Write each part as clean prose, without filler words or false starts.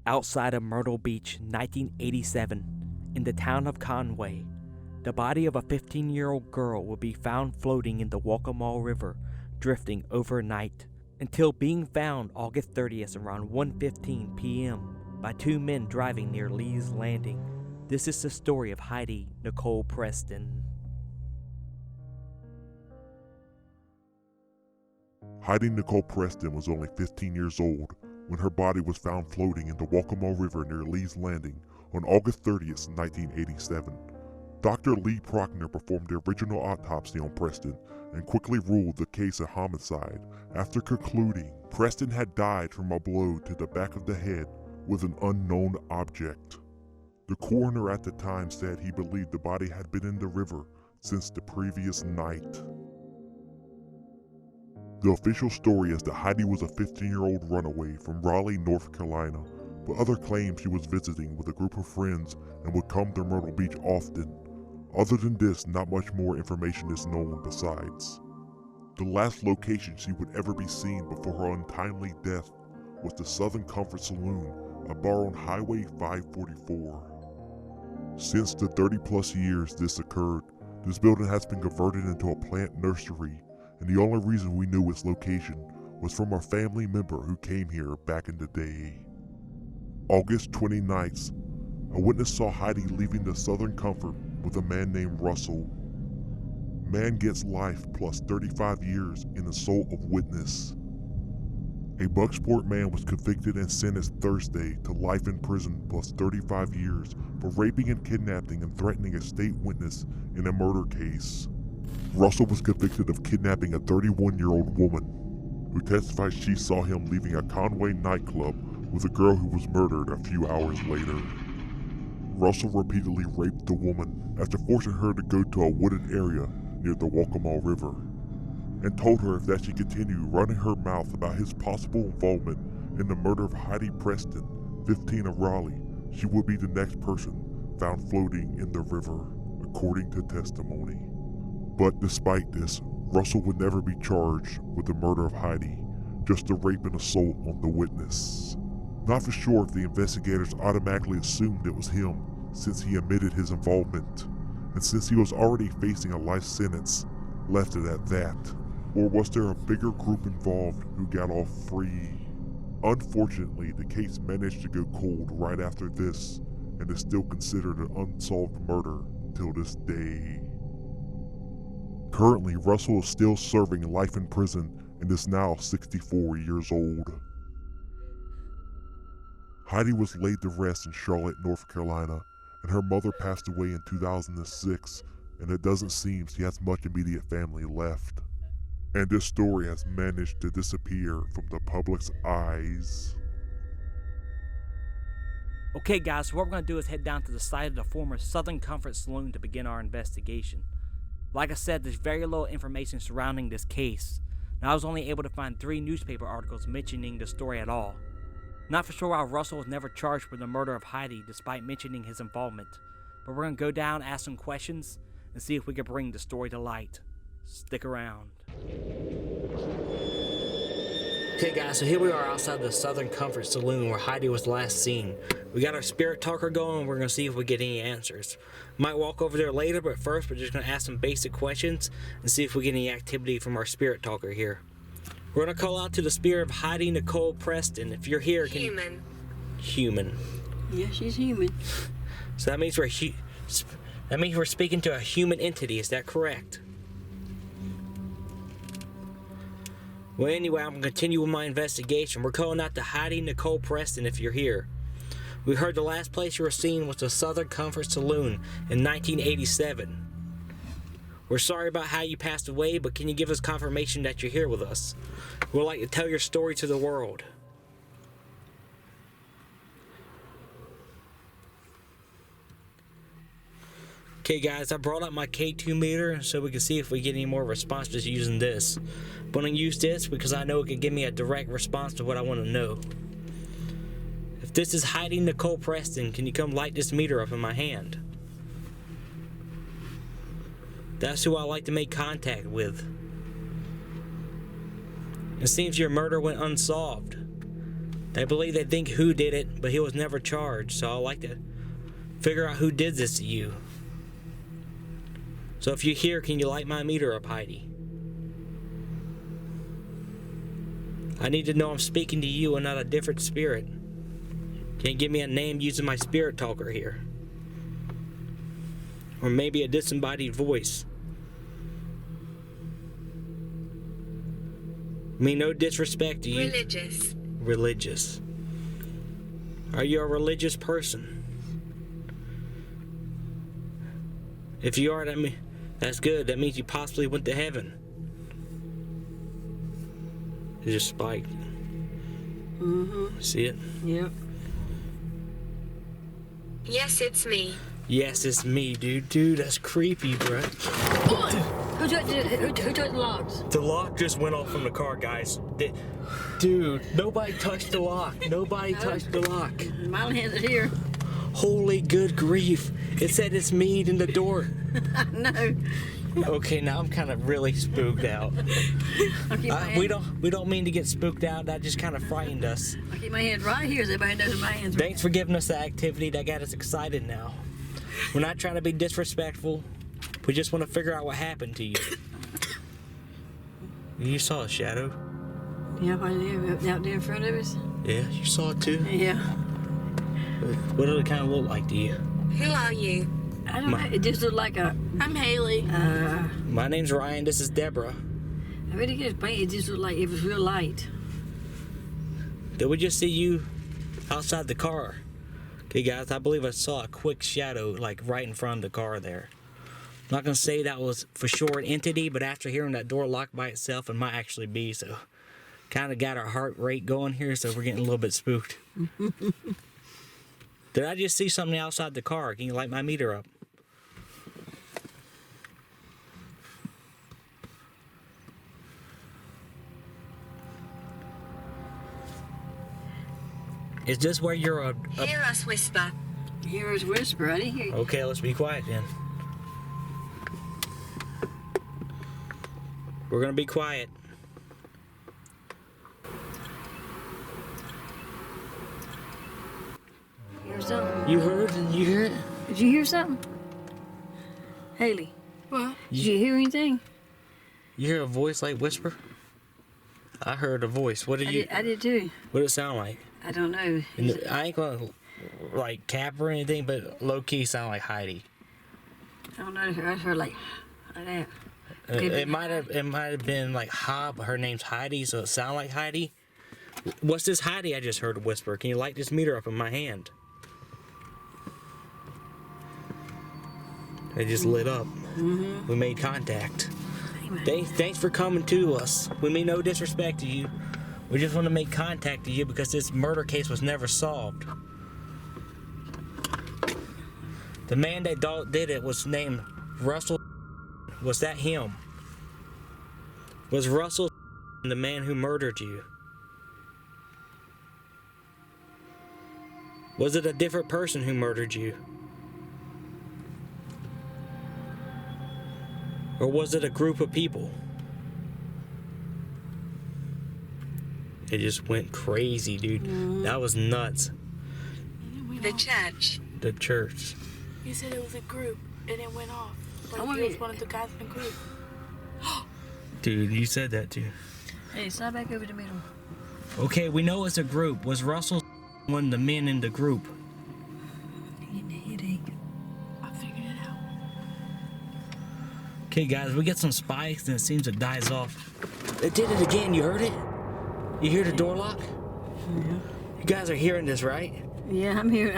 Outside of Myrtle Beach, 1987, in the town of Conway, the body of a 15-year-old girl will be found floating in the Waccamaw River, drifting overnight, until being found August 30th around 1:15 p.m. by two men driving near Lee's Landing. This is the story of Heidi Nicole Preston. Heidi Nicole Preston was only 15 years old when her body was found floating in the Waccamaw River near Lee's Landing on August 30th, 1987. Dr. Lee Prochner performed the original autopsy on Preston and quickly ruled the case a homicide after concluding Preston had died from a blow to the back of the head with an unknown object. The coroner at the time said he believed the body had been in the river since the previous night. The official story is that Heidi was a 15-year-old runaway from Raleigh, North Carolina, but others claim she was visiting with a group of friends and would come to Myrtle Beach often. Other than this, not much more information is known besides. The last location she would ever be seen before her untimely death was the Southern Comfort Saloon, a bar on Highway 544. Since the 30-plus years this occurred, this building has been converted into a plant nursery, and the only reason we knew its location was from a family member who came here back in the day. August 29th, a witness saw Heidi leaving the Southern Comfort with a man named Russell. Man gets life plus 35 years in assault of witness. A Bucksport man was convicted and sentenced Thursday to life in prison plus 35 years for raping and kidnapping and threatening a state witness in a murder case. Russell was convicted of kidnapping a 31-year-old woman who testified she saw him leaving a Conway nightclub with a girl who was murdered a few hours later. Russell repeatedly raped the woman after forcing her to go to a wooded area near the Waccamaw River, and told her if that she continued running her mouth about his possible involvement in the murder of Heidi Preston, 15 of Raleigh, she would be the next person found floating in the river, according to testimony. But despite this, Russell would never be charged with the murder of Heidi, just the rape and assault on the witness. Not for sure if the investigators automatically assumed it was him since he admitted his involvement, and since he was already facing a life sentence, left it at that. Or was there a bigger group involved who got off free? Unfortunately, the case managed to go cold right after this, and is still considered an unsolved murder till this day. Currently, Russell is still serving life in prison and is now 64 years old. Heidi was laid to rest in Charlotte, North Carolina, and her mother passed away in 2006, and it doesn't seem she has much immediate family left. And this story has managed to disappear from the public's eyes. Okay guys, so what we're going to do is head down to the site of the former Southern Comfort Saloon to begin our investigation. Like I said, there's very little information surrounding this case, and I was only able to find 3 newspaper articles mentioning the story at all. Not for sure why Russell was never charged with the murder of Heidi despite mentioning his involvement, but we're going to go down, ask some questions, and see if we can bring the story to light. Stick around. Okay guys, so here we are outside the Southern Comfort Saloon where Heidi was last seen. We got our spirit talker going and we're going to see if we get any answers. Might walk over there later, but first we're just going to ask some basic questions and see if we get any activity from our spirit talker here. We're going to call out to the spirit of Heidi Nicole Preston. If you're here, can Human. Human. Yeah, she's human. So that means we're speaking to a human entity, is that correct? Well, anyway, I'm going to continue with my investigation. We're calling out to Heidi Nicole Preston if you're here. We heard the last place you were seen was the Southern Comfort Saloon in 1987. We're sorry about how you passed away, but can you give us confirmation that you're here with us? We'd like to tell your story to the world. Okay guys, I brought up my K2 meter so we can see if we get any more response just using this. I'm going to use this because I know it can give me a direct response to what I want to know. If this is Heidi Nicole Preston, can you come light this meter up in my hand? That's who I like to make contact with. It seems your murder went unsolved. They believe they think who did it, but he was never charged, so I'd like to figure out who did this to you. So if you're here, can you light my meter up, Heidi? I need to know I'm speaking to you and not a different spirit. Can you give me a name using my spirit talker here? Or maybe a disembodied voice. I mean, no disrespect to you. Religious. Religious. Are you a religious person? If you are, that's good. That means you possibly went to heaven. It just spiked. Mm-hmm. See it? Yep. Yes, it's me. Yes, it's me, dude. Dude, that's creepy, bro. Who took the locks? The lock just went off from the car, guys. Dude, nobody touched the lock. Nobody touched the lock. Mine has it here. Holy good grief. It said it's me in the door. No. Okay, now I'm kind of really spooked out. I'll keep my hand, We don't mean to get spooked out. That just kind of frightened us. I'll keep my hand right here so everybody knows my hands. Thanks for giving us the activity that got us excited now. We're not trying to be disrespectful. We just want to figure out what happened to you. You saw a shadow? Yeah, I did. Out there in front of us. Yeah, you saw it too? Yeah. What did it kind of look like to you? Who are you? I don't know. It just looked like a. I'm Haley. My name's Ryan. This is Deborah. I really can't explain. It just looked like it was real light. Did we just see you outside the car? Okay, guys, I believe I saw a quick shadow like right in front of the car there. I'm not gonna say that was for sure an entity, but after hearing that door lock by itself, it might actually be. So, kind of got our heart rate going here, so we're getting a little bit spooked. Did I just see something outside the car? Can you light my meter up? Is this where you're Hear us whisper. Hear us whisper. I didn't hear you. Okay, let's be quiet then. We're gonna be quiet. Hear something? You heard? You hear it? Did you hear something? Haley. What? Did you hear anything? You hear a voice like whisper? I heard a voice. What did you? I did too. What did it sound like? I don't know. I ain't gonna like cap or anything, but low key sound like Heidi. I don't know. I heard like that. It might have been like but her name's Heidi, so it sounded like Heidi. What's this Heidi I just heard a whisper? Can you light this meter up in my hand? It just lit up. Mm-hmm. We made contact. Thanks for coming to us. We mean no disrespect to you. We just want to make contact to you because this murder case was never solved. The man that did it was named Russell. Was that him? Was Russell the man who murdered you? Was it a different person who murdered you? Or was it a group of people? It just went crazy, dude. That was nuts. The church. The church. You said it was a group, and it went off. I Like wanna you was be- one of the guys in the group. Dude, you said that too. Hey, slide back over the middle. Okay, we know it's a group. Was Russell one of the men in the group? Getting a headache. I figured it out. Okay, guys, we get some spikes and it seems it dies off. It did it again. You heard it? You hear the door lock? Yeah. You guys are hearing this, right? Yeah, I'm here.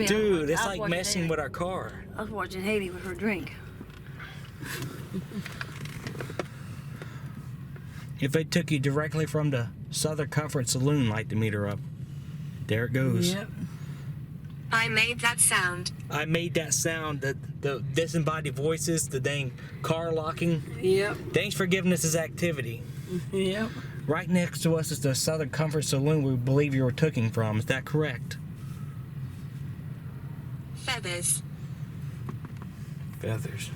Dude, it's I was like watching messing Haley. with our car. I was watching Haley with her drink. If they took you directly from the Southern Comfort Saloon, light the meter up. There it goes. Yep. I made that sound. I made that sound, the disembodied voices, the dang car locking. Yep. Thanks for giving us this activity. Yep. Right next to us is the Southern Comfort Saloon we believe you were taken from. Is that correct? Feathers. Feathers.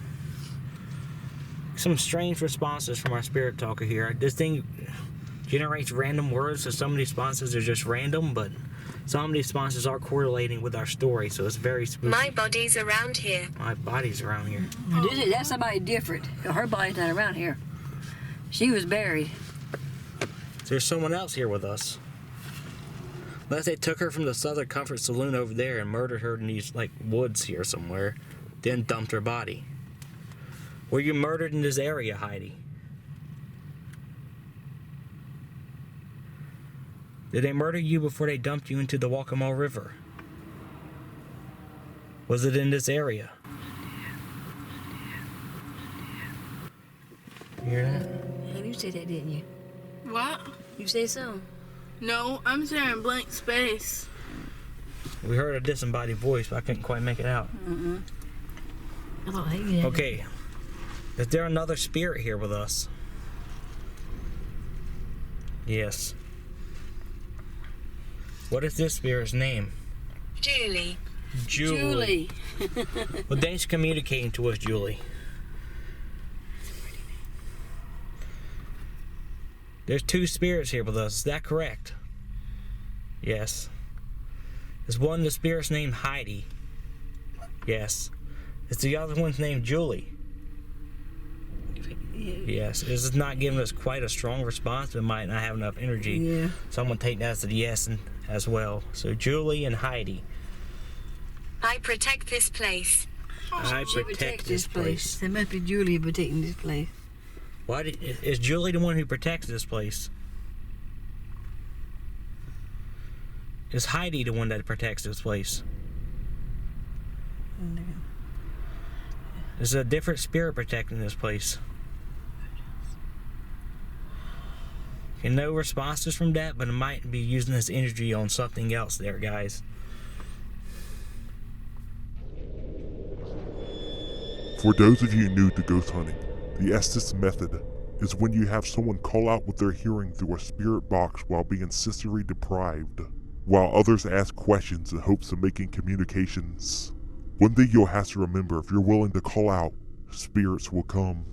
Some strange responses from our spirit talker here. This thing generates random words, so some of these sponsors are just random, but some of these sponsors are correlating with our story, so it's very spooky. My body's around here. My body's around here. That's somebody different. Her body's not around here. She was buried. There's someone else here with us. Unless they took her from the Southern Comfort Saloon over there and murdered her in these, like, woods here somewhere, then dumped her body. Were you murdered in this area, Heidi? Did they murder you before they dumped you into the Waccamaw River? Was it in this area? You hear that? And you said that, didn't you? What? You said something. No, I'm staring blank space. We heard a disembodied voice, but I couldn't quite make it out. I thought he did. Okay. Is there another spirit here with us? Yes. What is this spirit's name? Julie. Julie. Well, thanks for communicating to us, Julie. There's two spirits here with us. Is that correct? Yes. Is one of the spirits named Heidi? Yes. Is the other one's named Julie? Yes. This is not giving us quite a strong response. We might not have enough energy. Yeah. So I'm going to take that as a yes as well. So Julie and Heidi. I protect this place. I She protect this place. There must be Julie protecting this place. Why is Julie the one who protects this place? Is Heidi the one that protects this place? Is a different spirit protecting this place? Okay, no responses from that, but it might be using this energy on something else there, guys. For those of you new to ghost hunting, the Estes method is when you have someone call out what they're hearing through a spirit box while being sensory deprived, while others ask questions in hopes of making communications. One thing you'll have to remember, if you're willing to call out, spirits will come.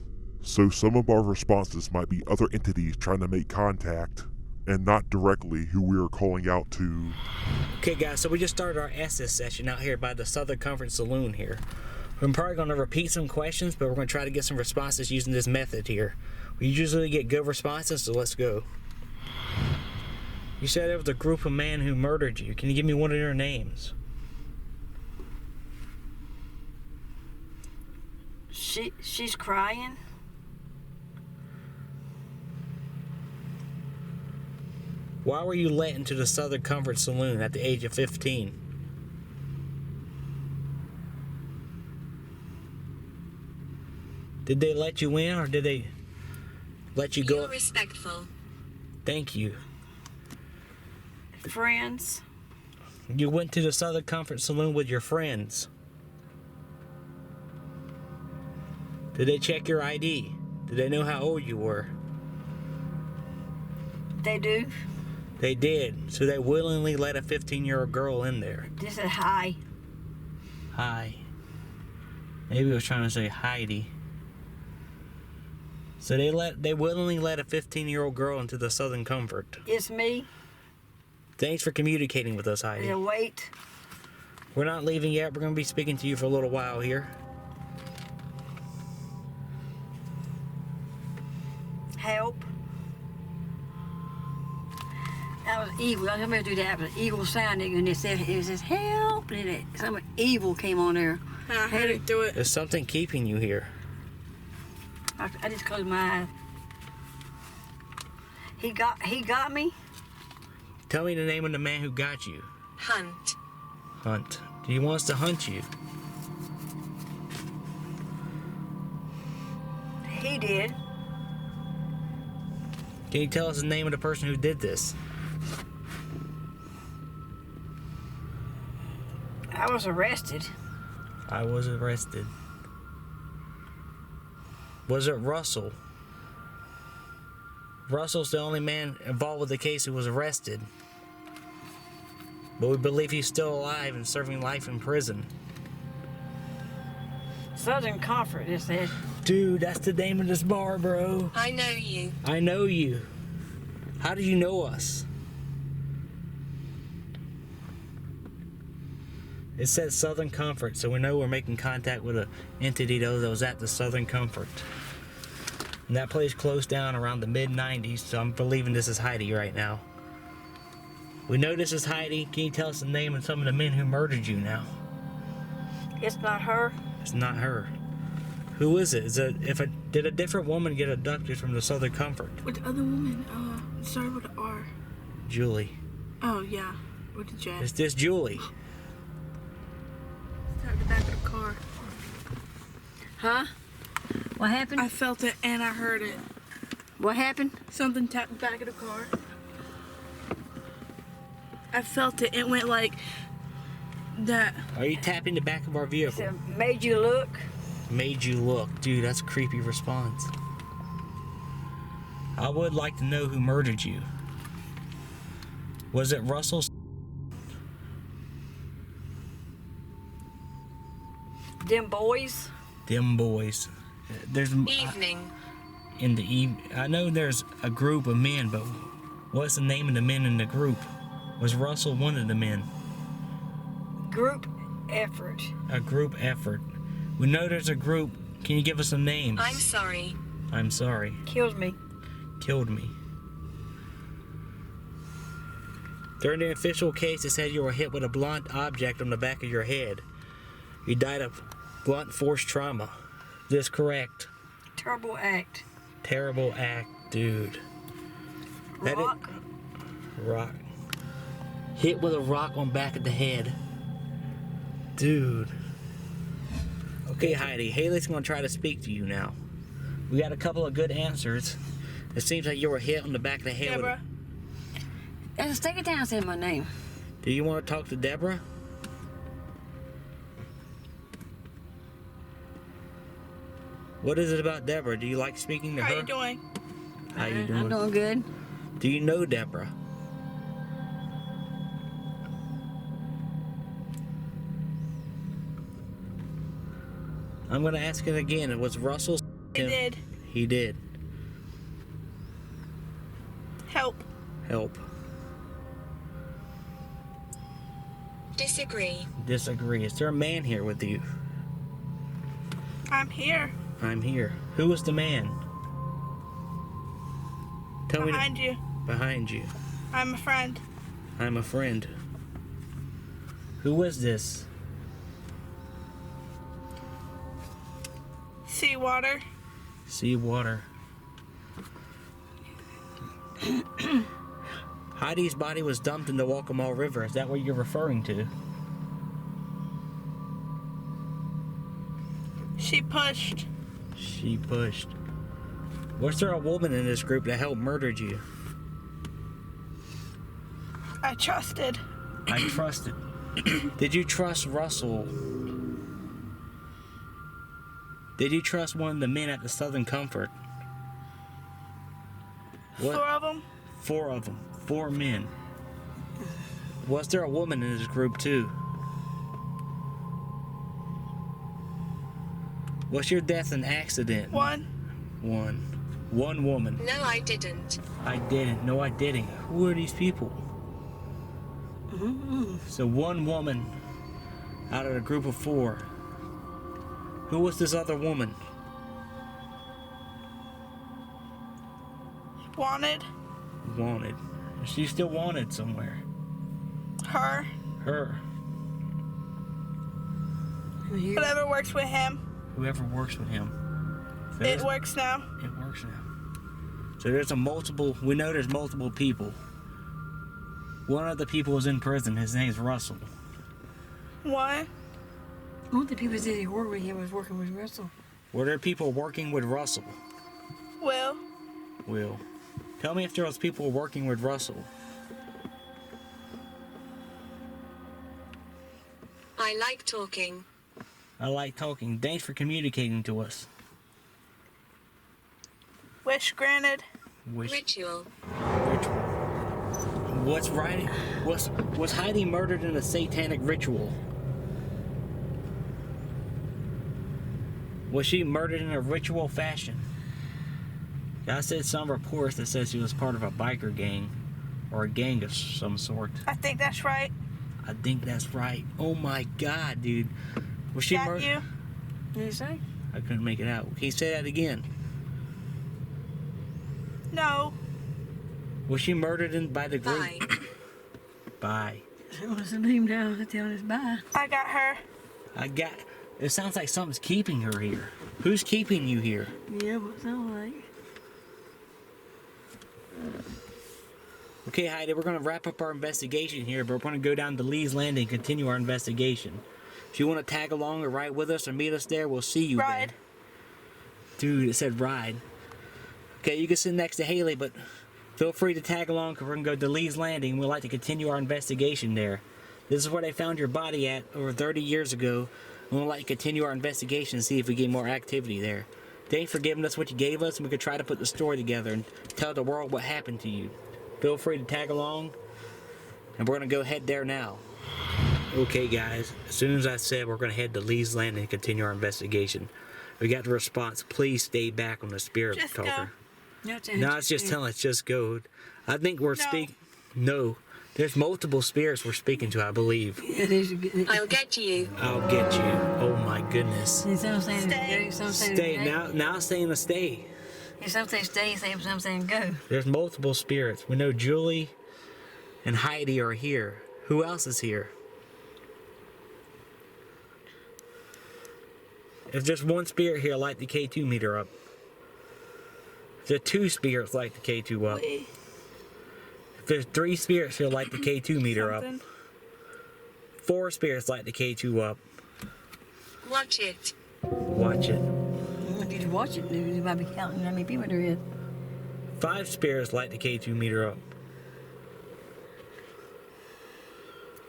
So some of our responses might be other entities trying to make contact, and not directly who we are calling out to. Okay guys, so we just started our Estes session out here by the Southern Comfort Saloon here. I'm probably going to repeat some questions, but we're going to try to get some responses using this method here. We usually get good responses, so let's go. You said it was a group of men who murdered you. Can you give me one of their names? She's crying. Why were you let into the Southern Comfort Saloon at the age of 15? Did they let you in, or did they let you go? You're respectful. Thank you. Friends. You went to the Southern Comfort Saloon with your friends. Did they check your ID? Did they know how old you were? They do. They did. So they willingly let a 15-year-old girl in there. Just said hi. Hi. Maybe I was trying to say Heidi. So they willingly let a 15-year-old girl into the Southern Comfort. It's me. Thanks for communicating with us, Heidi. Yeah, wait. We're not leaving yet. We're going to be speaking to you for a little while here. Help. That was evil. I was going to do that. It was evil sounding, and it says help. And some evil came on there. I had to do it. There's something keeping you here. I just closed my eyes. He got me. Tell me the name of the man who got you. Hunt. Hunt. Do you want us to hunt you? He did. Can you tell us the name of the person who did this? I was arrested. I was arrested. Was it Russell? Russell's the only man involved with the case who was arrested. But we believe he's still alive and serving life in prison. Southern Comfort, it said. Dude, that's the name of this bar, bro. I know you. I know you. How did you know us? It says Southern Comfort, so we know we're making contact with an entity that was at the Southern Comfort. And that place closed down around the mid-90s, so I'm believing this is Heidi right now. We know this is Heidi. Can you tell us the name of some of the men who murdered you now? It's not her. It's not her. Who is it? Did a different woman get abducted from the Southern Comfort? With the other woman, started with an R. Julie. Oh, yeah. With the J. Is this Julie? Started the back of the car. Huh? What happened? I felt it and I heard it. What happened? Something tapped the back of the car. I felt it. It went like that. Are you tapping the back of our vehicle? It made you look. Made you look. Dude, that's a creepy response. I would like to know who murdered you. Was it Russell? Them boys. Them boys. There's Evening. in the evening. I know there's a group of men, but what's the name of the men in the group? Was Russell one of the men? Group effort. A group effort. We know there's a group. Can you give us some names? I'm sorry. I'm sorry. Killed me. Killed me. During the official case, it said you were hit with a blunt object on the back of your head. You died of blunt force trauma. Is this correct? Terrible act. Terrible act, dude. Rock. Rock. Hit with a rock on back of the head. Dude. Okay, Heidi. Haley's gonna try to speak to you now. We got a couple of good answers. It seems like you were hit on the back of the head. Deborah. Just take it down. Say my name. Do you want to talk to Deborah? What is it about Deborah? Do you like speaking to How her? you doing? How you I'm doing? doing good. Do you know Deborah? I'm gonna ask it again. It was Russell. He did. He did. Help. Help. Disagree. Disagree. Is there a man here with you? I'm here. I'm here. Who was the man? Tell me. Behind you. Behind you. I'm a friend. I'm a friend. Who is this? Seawater. Seawater. Heidi's body was dumped in the Waccamaw River. Is that what you're referring to? She pushed. She pushed. Was there a woman in this group that helped murdered you? I trusted. I trusted. Did you trust Russell? Did you trust one of the men at the Southern Comfort? What? 4 of them. 4 of them. 4 men. Was there a woman in this group too? Was your death an accident? 1. One woman. No, I didn't. I didn't. No, I didn't. Who are these people? So 1 woman out of a group of 4. Who was this other woman? Wanted. Wanted. She's still wanted somewhere. Her. Her. Whatever works with him. Whoever works with him. So It works now. It works now. So there's we know there's multiple people. One of the people is in prison. His name's Russell. 1. One of the people that he worked with him was working with Russell. Were there people working with Russell? Will. Tell me if there was people working with Russell. I like talking. I like talking. Thanks for communicating to us. Wish granted. Ritual. What's right? Was Heidi murdered in a satanic ritual? Was she murdered in a ritual fashion? I said some reports that says he was part of a biker gang, or a gang of some sort. I think that's right. I think that's right. Oh my God, dude. Was she Got you? Did you say? I couldn't make it out. Can you say that again? No. Was she murdered by the group? Bye. Bye. What's the name down telling us bye? I got her. It sounds like something's keeping her here. Who's keeping you here? Yeah, what sound like? Okay, Heidi, we're going to wrap up our investigation here, but we're going to go down to Lee's Landing and continue our investigation. If you want to tag along or ride with us or meet us there, we'll see you Ride. there. Dude, it said ride. Okay, you can sit next to Haley, but feel free to tag along because we're going to go to Lee's Landing. We'd like to continue our investigation there. This is where they found your body at over 30 years ago. And we'd like to continue our investigation and see if we get more activity there. Thanks for giving us what you gave us, and we could try to put the story together and tell the world what happened to you. Feel free to tag along, and we're going to go head there now. Okay, guys, as soon as I said we're going to head to Lee's Landing and continue our investigation, we got the response, please stay back on the spirit Just talker. No, No, it's just telling us just go. I think we're speaking. No, there's multiple spirits we're speaking to, I believe. I'll get you. I'll get you. Oh my goodness. Some saying Stay. go, some saying Stay go. now it's saying to stay. If some say stay, some saying go. There's multiple spirits. We know Julie and Heidi are here. Who else is here? If there's one spirit here, light the K2 meter up. If there are two spirits, light the K2 up. If there's 3 spirits here, light the K2 meter up. Something. 4 spirits, light the K2 up. Watch it. Watch it. If you watch it, you might be counting how many people there is. 5 spirits, light the K2 meter up.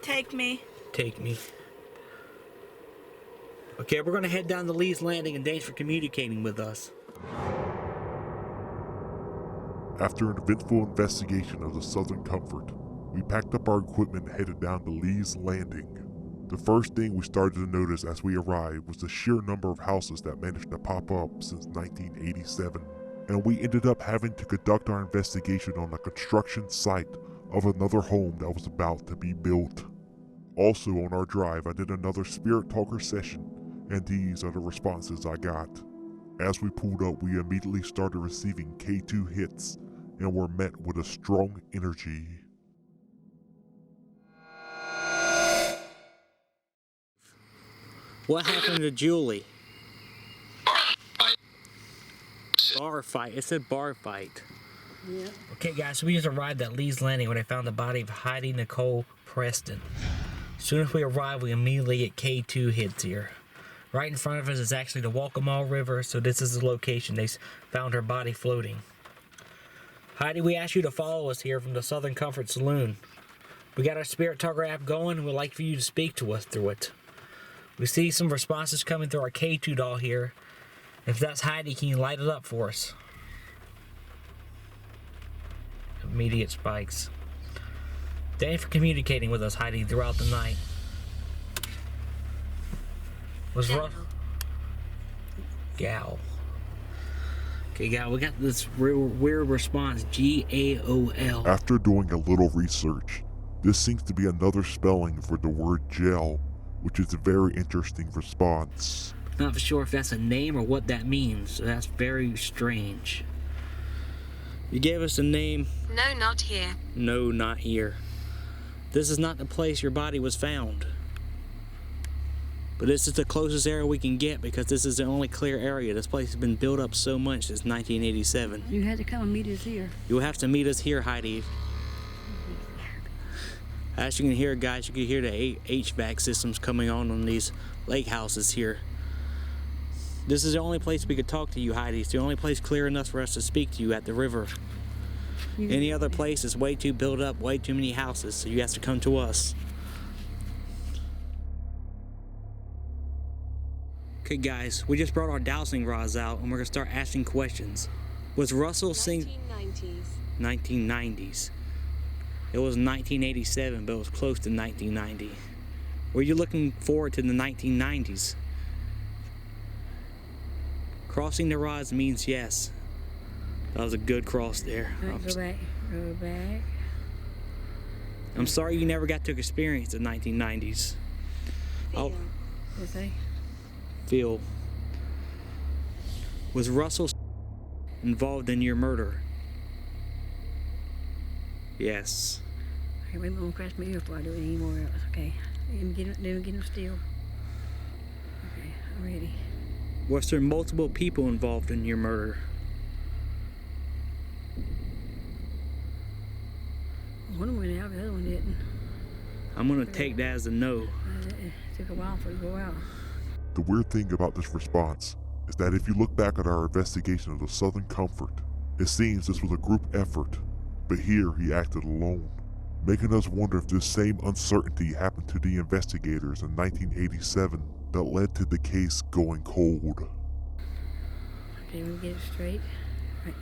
Take me. Take me. Okay, we're going to head down to Lee's Landing, and thanks for communicating with us. After an eventful investigation of the Southern Comfort, we packed up our equipment and headed down to Lee's Landing. The first thing we started to notice as we arrived was the sheer number of houses that managed to pop up since 1987, and we ended up having to conduct our investigation on the construction site of another home that was about to be built. Also on our drive, I did another Spirit Talker session, and these are the responses I got. As we pulled up, we immediately started receiving K2 hits and were met with a strong energy. What happened to Julie? Bar fight. It said bar fight. Yeah. Okay, guys, so we just arrived at Lee's Landing where they found the body of Heidi Nicole Preston. As soon as we arrive, we immediately get K2 hits here. Right in front of us is actually the Waccamaw River, so this is the location they found her body floating. Heidi, we asked you to follow us here from the Southern Comfort Saloon. We got our Spirit Talker app going, and we'd like for you to speak to us through it. We see some responses coming through our K2 doll here. If that's Heidi, can you light it up for us? Immediate spikes. Thanks for communicating with us, Heidi, throughout the night. Was rough. Gal. Okay, Gal, we got this weird response, G-A-O-L. After doing a little research, this seems to be another spelling for the word gel, which is a very interesting response. Not for sure if that's a name or what that means, so that's very strange. You gave us a name. No, not here. No, not here. This is not the place your body was found. But this is the closest area we can get because this is the only clear area. This place has been built up so much since 1987. You had to come and meet us here. You'll have to meet us here, Heidi. As you can hear, guys, you can hear the HVAC systems coming on these lake houses here. This is the only place we could talk to you, Heidi. It's the only place clear enough for us to speak to you at the river. Any other place is way too built up, way too many houses, so you have to come to us. Okay, guys, we just brought our dowsing rods out, and we're gonna start asking questions. Was Russell sing 1990s. 1990s? It was 1987, but it was close to 1990. Were you looking forward to the 1990s? Crossing the rods means yes. That was a good cross there. Right, go back. Go back. I'm sorry you never got to experience the 1990s. Oh, What's that? Phil. Was Russell involved in your murder? Yes. Okay, wait, I'm gonna crash my ear before I do it anymore else. Okay. Let me get him still. Okay, I'm ready. Was there multiple people involved in your murder? One of them went out, the other one didn't. I'm gonna take that as a no. It took a while for it to go out. The weird thing about this response is that if you look back at our investigation of the Southern Comfort, it seems this was a group effort, but here he acted alone, making us wonder if this same uncertainty happened to the investigators in 1987 that led to the case going cold. Okay, let me get it straight. Right.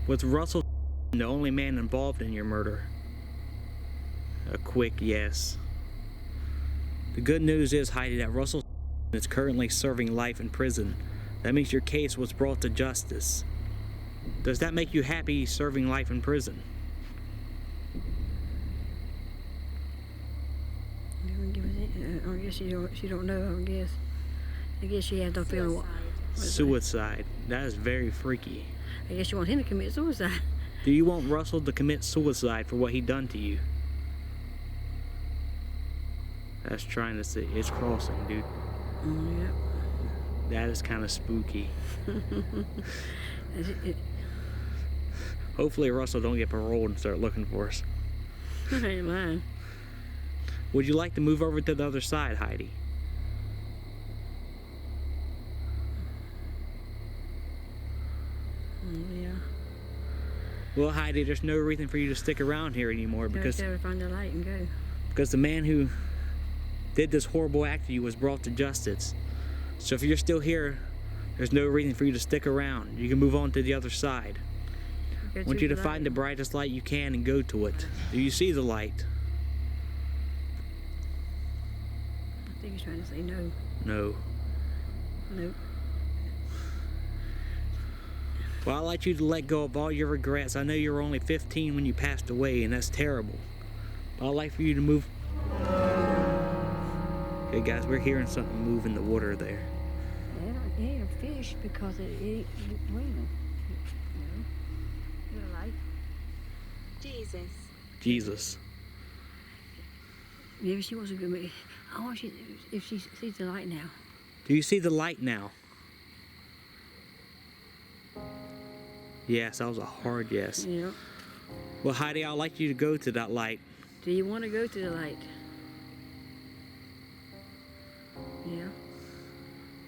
Was Russell the only man involved in your murder? A quick yes. The good news is, Heidi, that Russell is currently serving life in prison. That means your case was brought to justice. Does that make you happy serving life in prison? I guess she don't know, I guess. I guess she has no feeling. Suicide. That is very freaky. I guess you want him to commit suicide. Do you want Russell to commit suicide for what he done to you? That's trying to say it's crossing, dude. Yep. That is kind of spooky. Hopefully Russell don't get paroled and start looking for us. I ain't lying. Would you like to move over to the other side, Heidi? Yeah. Well, Heidi, there's no reason for you to stick around here anymore because Gotta find the light and go. because the man who did this horrible act to you was brought to justice. So if you're still here, there's no reason for you to stick around. You can move on to the other side. I want you to find the brightest light you can and go to it. Do you see the light? I think he's trying to say no. No. Nope. Well, I'd like you to let go of all your regrets. I know you were only 15 when you passed away, and that's terrible. But I'd like for you to move. Okay, guys, we're hearing something move in the water there. It ain't a fish because it ain't waiting. You know, light. Jesus. Jesus. Maybe she wants to go. I want she if she sees the light now. Do you see the light now? Yes, that was a hard yes. Yeah. Well, Heidi, I'd like you to go to that light. Do you want to go to the light? Yeah.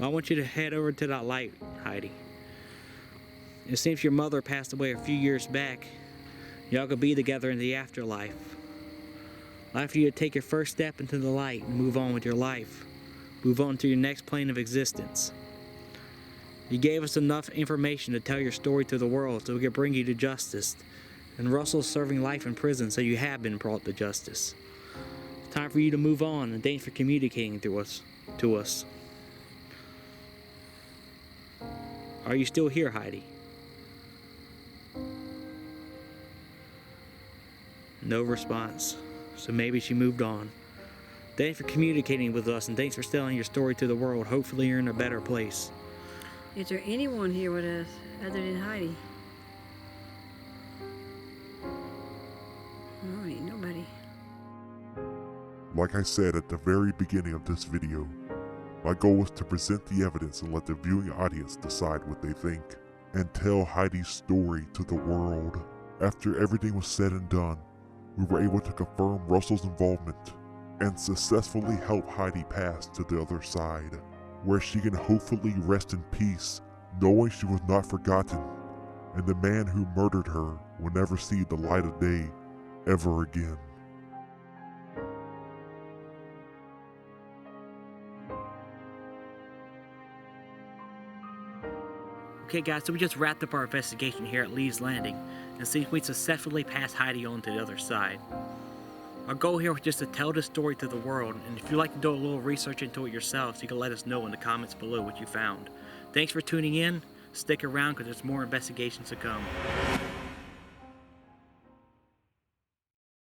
I want you to head over to that light, Heidi. It seems your mother passed away a few years back. Y'all could be together in the afterlife. I'd like for you to take your first step into the light and move on with your life. Move on to your next plane of existence. You gave us enough information to tell your story to the world so we could bring you to justice. And Russell's serving life in prison, so you have been brought to justice. It's time for you to move on, and thanks for communicating to us. Are you still here, Heidi? No response. So maybe she moved on. Thanks for communicating with us, and thanks for telling your story to the world. Hopefully you're in a better place. Is there anyone here with us other than Heidi? No, ain't nobody. Like I said at the very beginning of this video, my goal was to present the evidence and let the viewing audience decide what they think, and tell Heidi's story to the world. After everything was said and done, we were able to confirm Russell's involvement and successfully help Heidi pass to the other side, where she can hopefully rest in peace, knowing she was not forgotten, and the man who murdered her will never see the light of day ever again. Okay guys, so we just wrapped up our investigation here at Lee's Landing, and since we successfully passed Heidi on to the other side. Our goal here was just to tell this story to the world, and if you'd like to do a little research into it yourselves, you can let us know in the comments below what you found. Thanks for tuning in. Stick around because there's more investigations to come.